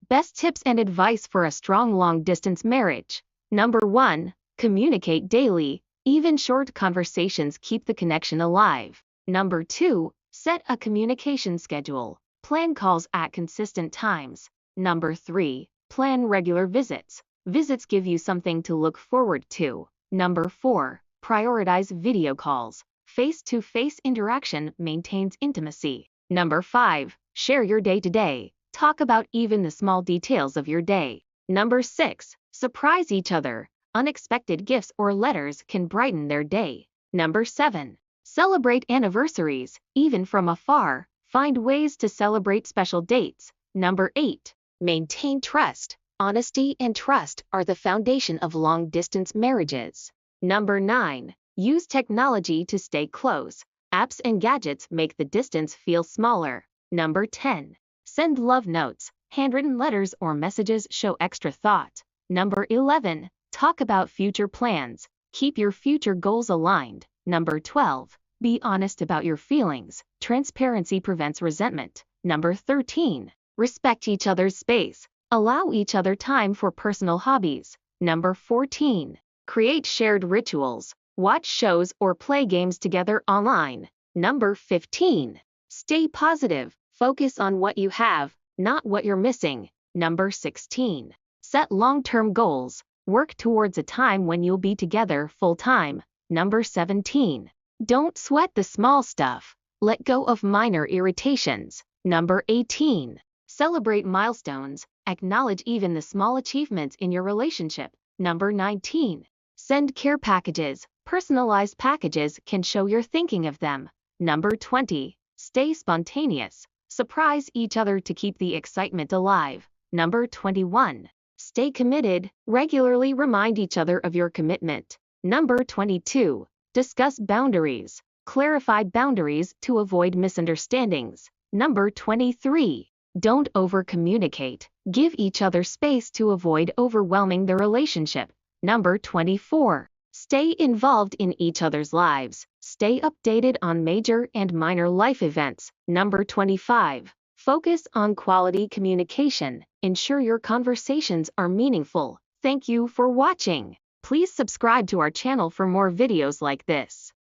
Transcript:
Best tips and advice for a strong long-distance marriage. Number 1. Communicate daily. Even short conversations keep the connection alive. Number 2. Set a communication schedule. Plan calls at consistent times. Number 3. Plan regular visits. Visits give you something to look forward to. Number 4. Prioritize video calls. Face-to-face interaction maintains intimacy. Number 5. Share your day-to-day. Talk about even the small details of your day. Number 6. Surprise each other. Unexpected gifts or letters can brighten their day. Number 7. Celebrate anniversaries, even from afar. Find ways to celebrate special dates. Number 8. Maintain trust. Honesty and trust are the foundation of long-distance marriages. Number 9. Use technology to stay close. Apps and gadgets make the distance feel smaller. Number 10. Send love notes. Handwritten letters or messages show extra thought. Number 11. Talk about future plans. Keep your future goals aligned. Number 12. Be honest about your feelings. Transparency prevents resentment. Number 13. Respect each other's space. Allow each other time for personal hobbies. Number 14. Create shared rituals. Watch shows or play games together online. Number 15. Stay positive. Focus on what you have, not what you're missing. Number 16. Set long-term goals. Work towards a time when you'll be together full-time. Number 17. Don't sweat the small stuff. Let go of minor irritations. Number 18. Celebrate milestones. Acknowledge even the small achievements in your relationship. Number 19. Send care packages. Personalized packages can show you're thinking of them. Number 20. Stay spontaneous. Surprise each other to keep the excitement alive. Number 21. Stay committed. Regularly remind each other of your commitment. Number 22. Discuss boundaries. Clarify boundaries to avoid misunderstandings. Number 23. Don't over-communicate. Give each other space to avoid overwhelming the relationship. Number 24. Stay involved in each other's lives. Stay updated on major and minor life events. Number 25. Focus on quality communication. Ensure your conversations are meaningful. Thank you for watching. Please subscribe to our channel for more videos like this.